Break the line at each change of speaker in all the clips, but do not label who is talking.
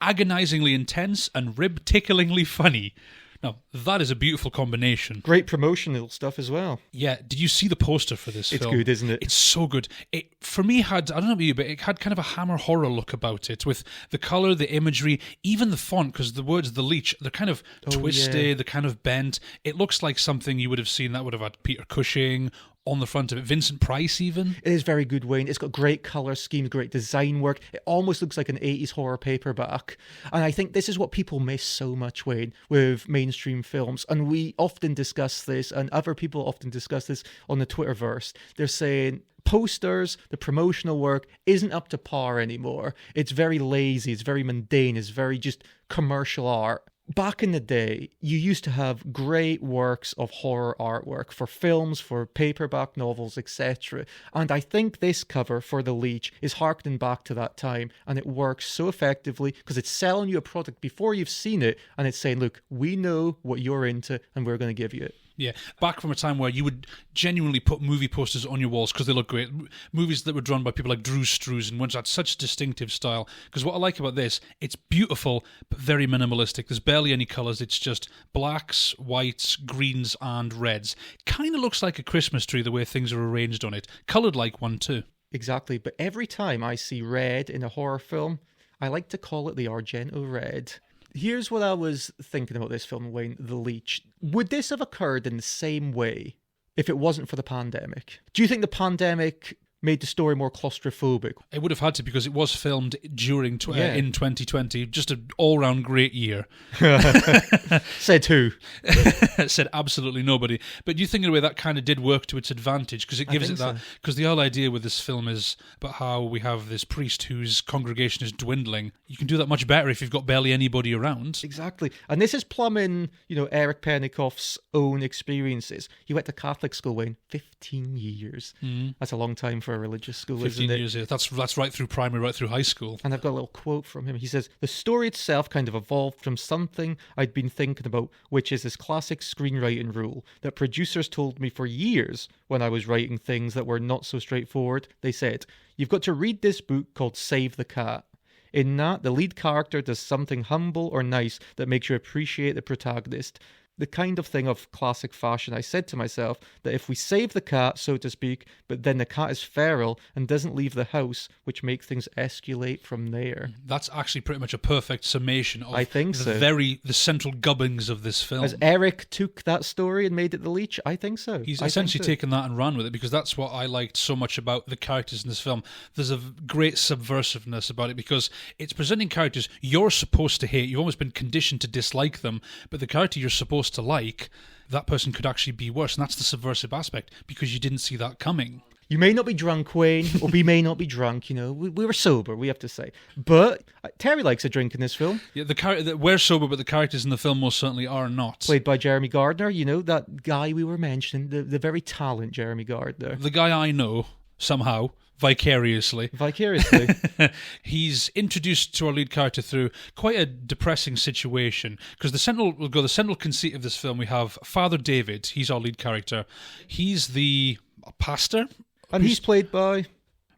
agonizingly intense and rib-ticklingly funny. Now, that is a beautiful combination.
Great promotional stuff as well.
Yeah, did you see the poster for this film?
It's good, isn't it?
It's so good. It, for me, I don't know about you, but it had kind of a Hammer horror look about it, with the colour, the imagery, even the font, because the words, the Leech, they're kind of twisted, they're kind of bent. It looks like something you would have seen that would have had Peter Cushing on the front of it. Vincent Price, even.
It is very good, Wayne. It's got great colour schemes, great design work. It almost looks like an 80s horror paperback. And I think this is what people miss so much, Wayne, with mainstream films. And we often discuss this, and other people often discuss this on the Twitterverse. They're saying posters, the promotional work isn't up to par anymore. It's very lazy, it's very mundane, it's very just commercial art. Back in the day, you used to have great works of horror artwork for films, for paperback novels, etc. And I think this cover for The Leech is harkening back to that time, and it works so effectively because it's selling you a product before you've seen it, and it's saying, look, we know what you're into, and we're going to give you it.
Yeah, back from a time where you would genuinely put movie posters on your walls because they look great. Movies that were drawn by people like Drew Struzan, ones that had such distinctive style. Because what I like about this, it's beautiful, but very minimalistic. There's barely any colours. It's just blacks, whites, greens, and reds. Kind of looks like a Christmas tree the way things are arranged on it. Coloured like one too.
Exactly, but every time I see red in a horror film, I like to call it the Argento red. Here's what I was thinking about this film, Wayne, The Leech. Would this have occurred in the same way if it wasn't for the pandemic? Do you think the pandemic made the story more claustrophobic?
It would have had to, because it was filmed during in 2020. Just an all-round great year.
Said who?
Said absolutely nobody. But you think in a way that kind of did work to its advantage, because it gives it that. Because the whole idea with this film is about how we have this priest whose congregation is dwindling. You can do that much better if you've got barely anybody around.
Exactly. And this is plumbing, Eric Pennycoff's own experiences. He went to Catholic school, Wayne, 15 years. That's a long time for a religious school,
15
isn't it?
years, yeah. That's right through primary, right through high school.
And I've got a little quote from him. He says, "The story itself kind of evolved from something I'd been thinking about, which is this classic screenwriting rule that producers told me for years when I was writing things that were not so straightforward. They said, you've got to read this book called Save the Cat. In that, the lead character does something humble or nice that makes you appreciate the protagonist. The kind of thing of classic fashion. I said to myself that if we save the cat, so to speak, but then the cat is feral and doesn't leave the house, which makes things escalate from there."
That's actually pretty much a perfect summation of
the
central gubbins of this film.
As Eric took that story and made it The Leech, I think so.
He's essentially taken that and ran with it, because that's what I liked so much about the characters in this film. There's a great subversiveness about it, because it's presenting characters you're supposed to hate. You've almost been conditioned to dislike them, but the character you're supposed to like, that person could actually be worse, and that's the subversive aspect, because you didn't see that coming.
You may not be drunk, Wayne, or we may not be drunk, we were sober, we have to say. But Terry likes a drink in this film.
Yeah, we're sober, but the characters in the film most certainly are not.
Played by Jeremy Gardner, that guy we were mentioning, the very talented Jeremy Gardner.
The guy I know, somehow. Vicariously. He's introduced to our lead character through quite a depressing situation, because the central conceit of this film, we have Father David. He's our lead character. He's the pastor.
And he's played by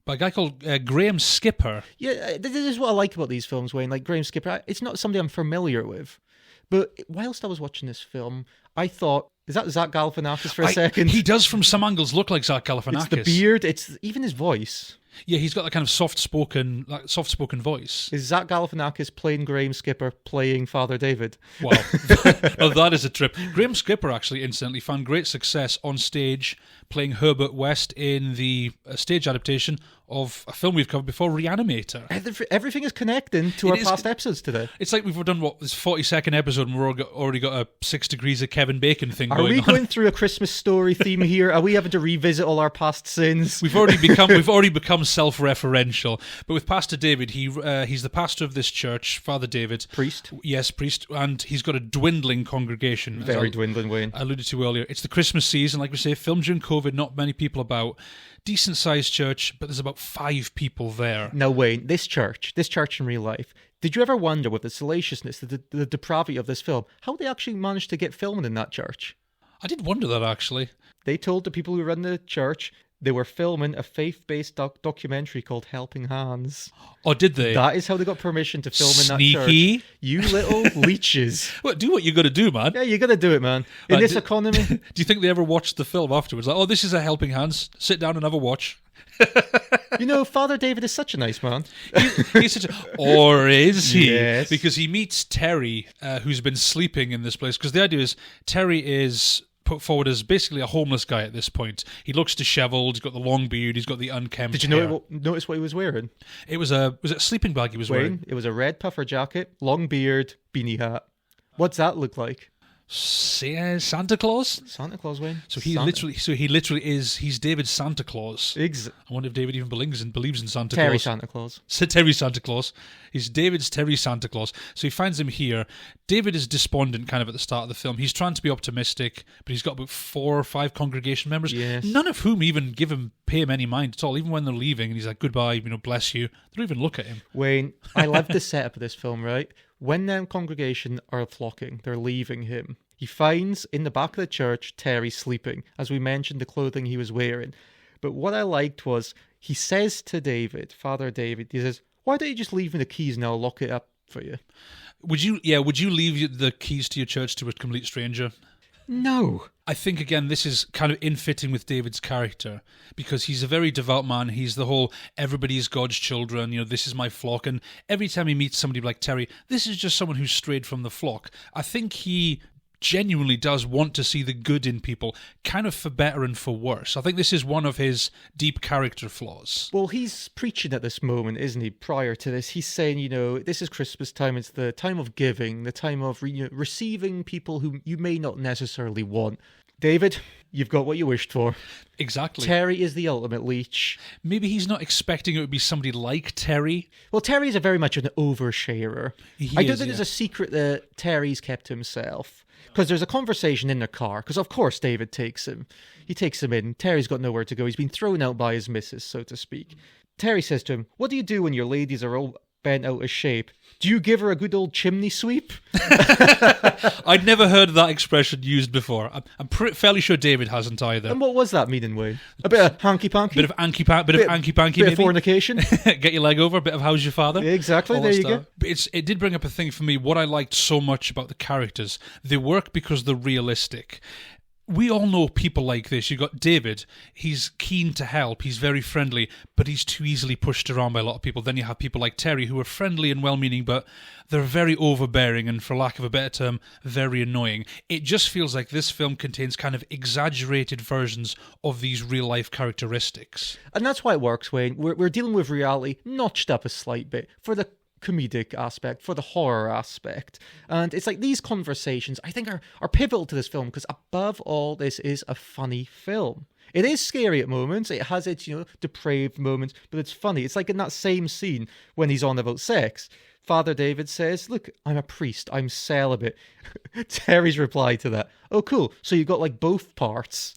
a guy called Graham Skipper.
Yeah, this is what I like about these films, Wayne. Like Graham Skipper, it's not somebody I'm familiar with. But whilst I was watching this film, I thought, is that Zach Galifianakis for a second?
He does from some angles look like Zach Galifianakis.
It's the beard, it's even his voice.
Yeah, he's got that kind of soft-spoken voice.
Is Zach Galifianakis playing Graham Skipper playing Father David?
Wow. Oh, that is a trip. Graham Skipper actually, incidentally, found great success on stage playing Herbert West in the stage adaptation of a film we've covered before, Reanimator.
Everything is connecting to our past episodes today.
It's like we've done, this 42nd episode, and we've already got a 6 degrees of Kevin Bacon thing going on.
Are we going through a Christmas story theme here? Are we having to revisit all our past sins?
We've already become self-referential. But with Pastor David, he's the pastor of this church, Father David.
Priest?
Yes, priest. And he's got a dwindling congregation.
Very dwindling, Wayne.
I alluded to earlier. It's the Christmas season, like we say, filmed during COVID, not many people about. Decent sized church, but there's about 5 people there.
Now, Wayne, this church in real life, did you ever wonder, with the salaciousness, the depravity of this film, how they actually managed to get filmed in that church?
I did wonder that, actually.
They told the people who run the church They were filming a faith-based documentary called Helping Hands.
Oh, did they?
That is how they got permission to film in that
Sneaky.
church. You little leeches.
Well, do what you got to do, man.
Yeah, you got to do it, man. In this economy.
Do you think they ever watched the film afterwards? Like, oh, this is a Helping Hands. Sit down and have a watch.
Father David is such a nice man.
He's such a, or is he?
Yes.
Because he meets Terry, who's been sleeping in this place. Because the idea is Terry is put forward as basically a homeless guy at this point. He looks disheveled. He's got the long beard. He's got the unkempt
Did you
hair.
notice what he was wearing?
It was a sleeping bag he was wearing.
It was a red puffer jacket, long beard, beanie hat. What's that look like?
Santa Claus.
Santa Claus, Wayne.
He literally is. He's David's Santa Claus. I wonder if David even believes in Santa
Terry
Claus.
Santa Claus.
Terry Santa Claus. He's David's Terry Santa Claus. So he finds him here. David is despondent kind of at the start of the film. He's trying to be optimistic, but he's got about 4 or 5 congregation members,
yes.
None of whom even pay him any mind at all. Even when they're leaving, and he's like, goodbye, bless you. They don't even look at him.
Wayne, I love the setup of this film, right? When the congregation are flocking, they're leaving him. He finds in the back of the church Terry sleeping, as we mentioned, the clothing he was wearing. But what I liked was he says to David, Father David, he says, why don't you just leave me the keys and I'll lock it up for you?
Would you leave the keys to your church to a complete stranger?
No.
I think, again, this is kind of in fitting with David's character because he's a very devout man. He's the whole, everybody's God's children, this is my flock. And every time he meets somebody like Terry, this is just someone who's strayed from the flock. I think he genuinely does want to see the good in people, kind of for better and for worse. I think this is one of his deep character flaws.
Well, he's preaching at this moment, isn't he? Prior to this, he's saying, this is Christmas time. It's the time of giving, the time of receiving people who you may not necessarily want. David, you've got what you wished for.
Exactly.
Terry is the ultimate leech.
Maybe he's not expecting it would be somebody like Terry.
Well, Terry is very much an oversharer. I don't think there's a secret that Terry's kept to himself. Because there's a conversation in the car, because of course David takes him. He takes him in. Terry's got nowhere to go. He's been thrown out by his missus, so to speak. Terry says to him, what do you do when your ladies are all bent out of shape? Do you give her a good old chimney sweep?
I'd never heard that expression used before. I'm fairly sure David hasn't either.
And what was that meaning, Wayne? A bit of hanky-panky?
Bit of hanky-panky,
bit of fornication?
Get your leg over, a bit of how's your father?
Exactly, there you go.
But it did bring up a thing for me, what I liked so much about the characters. They work because they're realistic. We all know people like this. You've got David, he's keen to help, he's very friendly, but he's too easily pushed around by a lot of people. Then you have people like Terry, who are friendly and well-meaning, but they're very overbearing and, for lack of a better term, very annoying. It just feels like this film contains kind of exaggerated versions of these real-life characteristics.
And that's why it works, Wayne. We're dealing with reality notched up a slight bit for the comedic aspect, for the horror aspect. And it's like these conversations, I think, are pivotal to this film because above all, this is a funny film. It is scary at moments. It has its, depraved moments, but it's funny. It's like in that same scene when he's on about sex. Father David says, look, I'm a priest. I'm celibate. Terry's reply to that, oh, cool. So you got like both parts.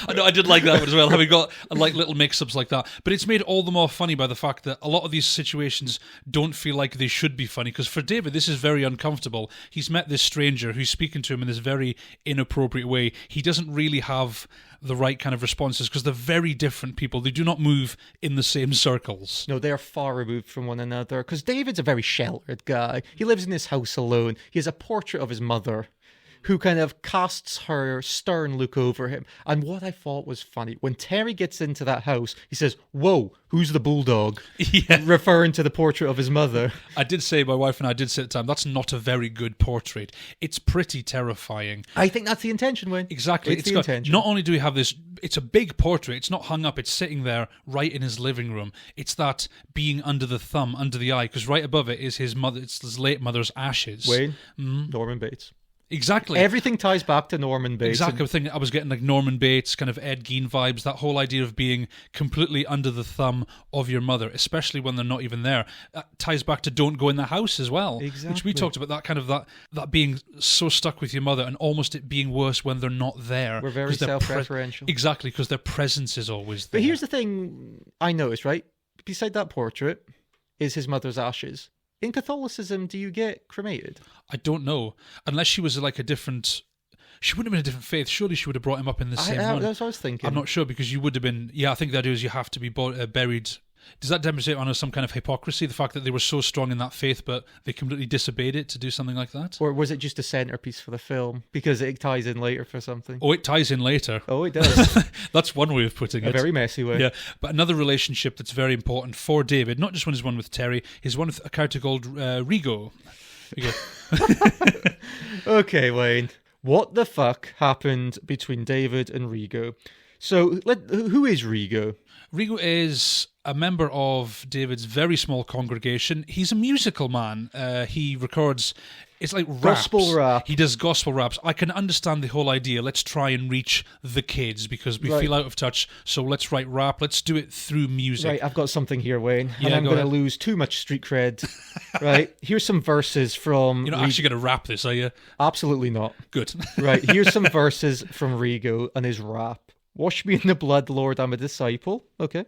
I know, I did like that one as well. How we got like little mix-ups like that. But it's made all the more funny by the fact that a lot of these situations don't feel like they should be funny. Because for David, this is very uncomfortable. He's met this stranger who's speaking to him in this very inappropriate way. He doesn't really have the right kind of responses because they're very different people. They do not move in the same circles.
No, they are far removed from one another because David's a very sheltered guy. He lives in his house alone. He has a portrait of his mother who kind of casts her stern look over him. And what I thought was funny, when Terry gets into that house, he says, whoa, who's the bulldog?
Yeah.
Referring to the portrait of his mother.
I did say, my wife and I did say at the time, that's not a very good portrait. It's pretty terrifying.
I think that's the intention, Wayne.
Exactly.
It's the intention.
Not only do we have this, it's a big portrait. It's not hung up. It's sitting there right in his living room. It's that being under the thumb, under the eye, because right above it is his mother. It's his late mother's ashes.
Wayne, Norman Bates.
Exactly.
Everything ties back to Norman Bates.
Exactly. I was getting like Norman Bates, kind of Ed Gein vibes, that whole idea of being completely under the thumb of your mother, especially when they're not even there. That ties back to Don't Go in the House as well.
Exactly.
Which we talked about, that kind of that being so stuck with your mother and almost it being worse when they're not there.
We're very self-referential.
Exactly, because their presence is always there.
But here's the thing I noticed, right? Beside that portrait is his mother's ashes. In Catholicism, do you get cremated?
I don't know. Unless she was like a different... She wouldn't have been a different faith. Surely she would have brought him up in the same one.
That's what I was thinking.
I'm not sure, because you would have been... Yeah, I think the idea is you have to be buried... Does that demonstrate on some kind of hypocrisy, the fact that they were so strong in that faith, but they completely disobeyed it to do something like that?
Or was it just a centerpiece for the film? Because it ties in later for something.
Oh, it ties in later.
Oh, it does.
That's one way of putting it.
A very messy way.
Yeah, but another relationship that's very important for David, not just his one with Terry, is one with a character called Rigo.
Okay, Wayne. What the fuck happened between David and Rigo? So, who is Rigo?
Rigo is a member of David's very small congregation. He's a musical man. He records... It's like raps.
Gospel rap.
He does gospel raps. I can understand the whole idea. Let's try and reach the kids because we feel out of touch. So let's write rap. Let's do it through music.
Right, I've got something here, Wayne.
Yeah,
and I'm
go
going to
ahead.
lose too much street cred. Right, here's some verses from...
You're not actually going to rap this, are you?
Absolutely not.
Good.
Right, here's some verses from Rigo and his rap. Wash me in the blood, Lord, I'm a disciple. Okay.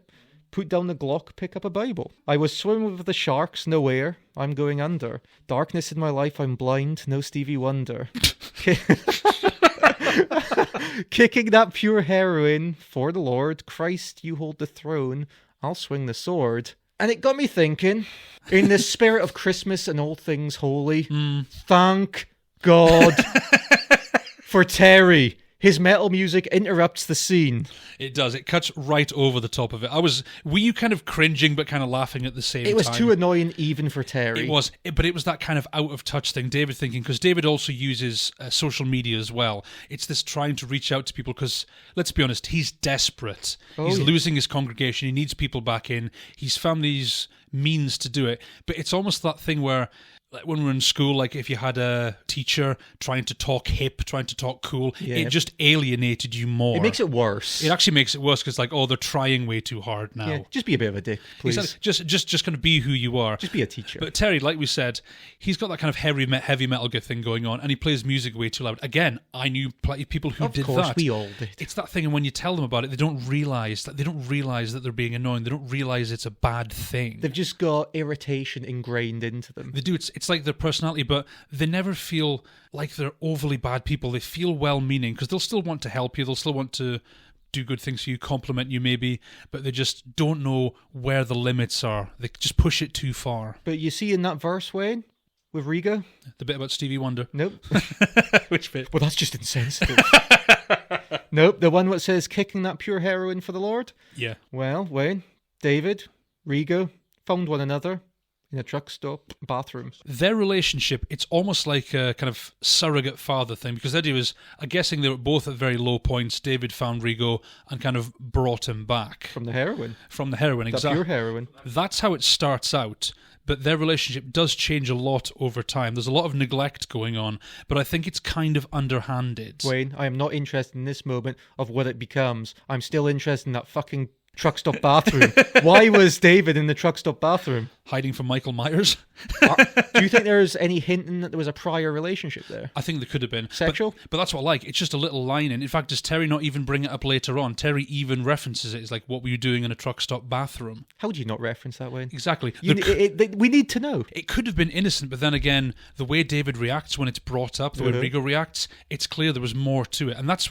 Put down the Glock, pick up a Bible. I was swimming with the sharks, no air, I'm going under. Darkness in my life, I'm blind, no Stevie Wonder. Kicking that pure heroin for the Lord. Christ, you hold the throne, I'll swing the sword. And it got me thinking, in the spirit of Christmas and all things holy, thank God for Terry. His metal music interrupts the scene.
It does. It cuts right over the top of it. Were you kind of cringing but kind of laughing at the same time?
It was too annoying even for Terry.
It was, but it was that kind of out of touch thing. David thinking, because David also uses social media as well. It's this trying to reach out to people because, let's be honest, he's desperate. He's losing his congregation. He needs people back in. He's found these means to do it. But it's almost that thing where, like when we were in school, like if you had a teacher trying to talk hip, trying to talk cool, it just alienated you more.
It makes it worse.
It actually makes it worse because, like, oh, they're trying way too hard now.
Yeah, just be a bit of a dick, please.
Exactly. Just kind of be who you are.
Just be a teacher.
But Terry, like we said, he's got that kind of heavy metal thing going on, and he plays music way too loud. Again, I knew people who did that.
Of course, we all did.
It's that thing, and when you tell them about it, they don't realise that they're being annoying. They don't realise it's a bad thing.
They've just got irritation ingrained into them.
They do. It's like their personality, but they never feel like they're overly bad people. They feel well-meaning because they'll still want to help you. They'll still want to do good things for you, compliment you maybe, but they just don't know where the limits are. They just push it too far.
But you see in that verse, Wayne, with Rigo?
The bit about Stevie Wonder.
Nope.
Which bit?
Well, that's just insensitive. Nope, the one that says kicking that pure heroin for the Lord?
Yeah.
Well, Wayne, David, Rigo found one another in a truck stop bathroom.
Their relationship, it's almost like a kind of surrogate father thing, because the idea was, I'm guessing they were both at very low points. David found Rigo and kind of brought him back.
From the heroin.
From the heroin,
That
exactly.
pure heroin.
That's how it starts out, but their relationship does change a lot over time. There's a lot of neglect going on, but I think it's kind of underhanded.
Wayne, I am not interested in this moment of what it becomes. I'm still interested in that fucking truck stop bathroom. Why was David in the truck stop bathroom?
Hiding from Michael Myers?
Do you think there's any hinting that there was a prior relationship there?
I think there could have been.
Sexual?
But that's what I like. It's just a little line in. In fact, does Terry not even bring it up later on? Terry even references it. It's like, what were you doing in a truck stop bathroom?
How would you not reference that, Wayne?
Exactly.
We need to know.
It could have been innocent, but then again, the way David reacts when it's brought up, the way Rigo reacts, it's clear there was more to it. And that's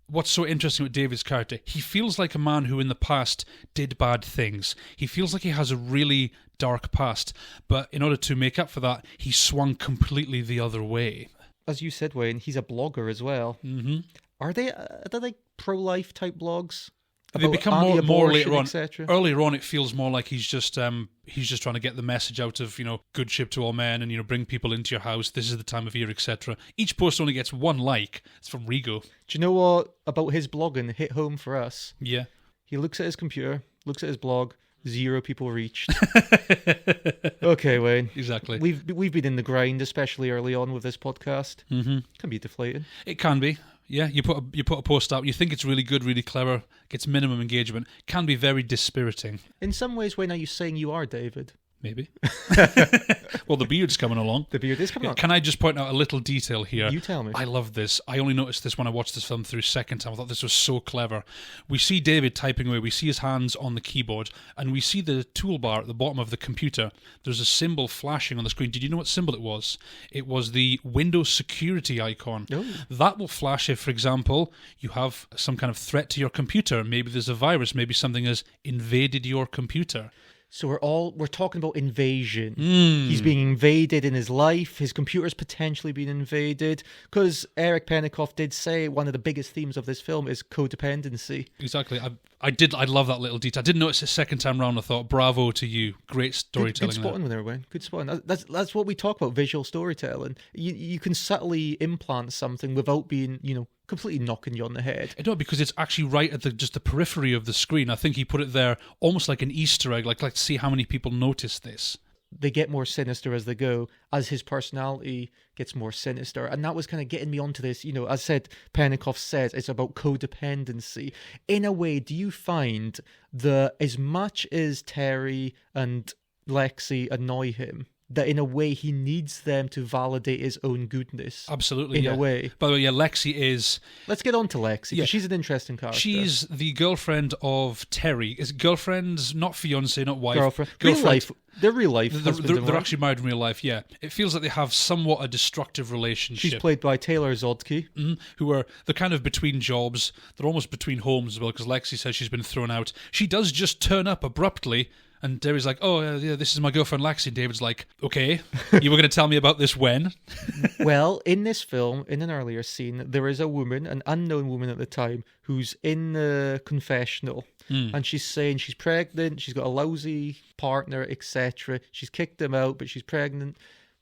what's so interesting with David's character. He feels like a man who in the past did bad things. He feels like he has a really dark past, but in order to make up for that, he swung completely the other way.
As you said, Wayne, he's a blogger as well.
Mm-hmm.
Are they like pro-life type blogs?
They become more later on.
Et
Earlier on, it feels more like he's just trying to get the message out of, good ship to all men and, bring people into your house. This is the time of year, etc. Each post only gets one like. It's from Rigo.
Do you know what about his blogging hit home for us?
Yeah.
He looks at his computer, looks at his blog, 0 people reached. Okay, Wayne.
Exactly.
We've been in the grind, especially early on with this podcast.
Mm-hmm.
Can be deflating.
It can be. Yeah, you put a post out, you think it's really good, really clever, gets minimum engagement, can be very dispiriting.
In some ways, Wayne, are you saying you are David?
Maybe. Well, the beard's coming along.
The beard is coming on.
Can I just point out a little detail here?
You tell me.
I love this. I only noticed this when I watched this film through second time. I thought this was so clever. We see David typing away. We see his hands on the keyboard, and we see the toolbar at the bottom of the computer. There's a symbol flashing on the screen. Did you know what symbol it was? It was the Windows security icon.
Oh.
That will flash if, for example, you have some kind of threat to your computer. Maybe there's a virus. Maybe something has invaded your computer.
So we're talking about invasion. He's being invaded in his life. His computer's potentially being invaded. Because Eric Pennycoff did say one of the biggest themes of this film is codependency.
Exactly. I love that little detail. I didn't notice it second time round. I thought, bravo to you. Great storytelling.
Good spotting there, Wayne. Good spotting. That's what we talk about, visual storytelling. You can subtly implant something without being, completely knocking you on the head.
I don't, because it's actually right at the periphery of the screen. I think he put it there almost like an Easter egg, like to see how many people notice this.
They get more sinister as they go, as his personality gets more sinister. And that was kind of getting me onto this. As I said, Pennycoff says it's about codependency. In a way, do you find that as much as Terry and Lexi annoy him, that in a way he needs them to validate his own goodness?
Absolutely,
in
yeah.
a way.
By the way, yeah, Lexi is...
Let's get on to Lexi, because she's an interesting character.
She's the girlfriend of Terry. Is girlfriend, not fiancé, not wife.
Girlfriend. Real life. They're real life.
They're actually married in real life, yeah. It feels like they have somewhat a destructive relationship.
She's played by Taylor Zodke.
They're kind of between jobs. They're almost between homes as well, because Lexi says she's been thrown out. She does just turn up abruptly, and Terry's like, oh, yeah, this is my girlfriend Lexi. And David's like, okay, you were going to tell me about this when?
Well, in this film, in an earlier scene, there is a woman, an unknown woman at the time, who's in the confessional. And she's saying she's pregnant, she's got a lousy partner, etc. She's kicked him out, but she's pregnant.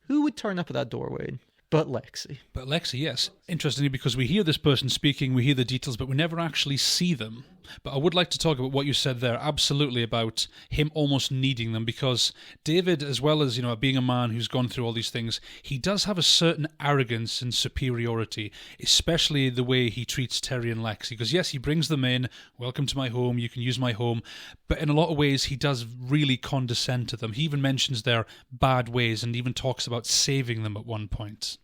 Who would turn up at that doorway? But Lexi.
But Lexi, yes. Interestingly, because we hear this person speaking, we hear the details, but we never actually see them. But I would like to talk about what you said there, absolutely, about him almost needing them, because David, as well as, being a man who's gone through all these things, he does have a certain arrogance and superiority, especially the way he treats Terry and Lexi. Because yes, he brings them in, welcome to my home, you can use my home, but in a lot of ways he does really condescend to them. He even mentions their bad ways and even talks about saving them at one point.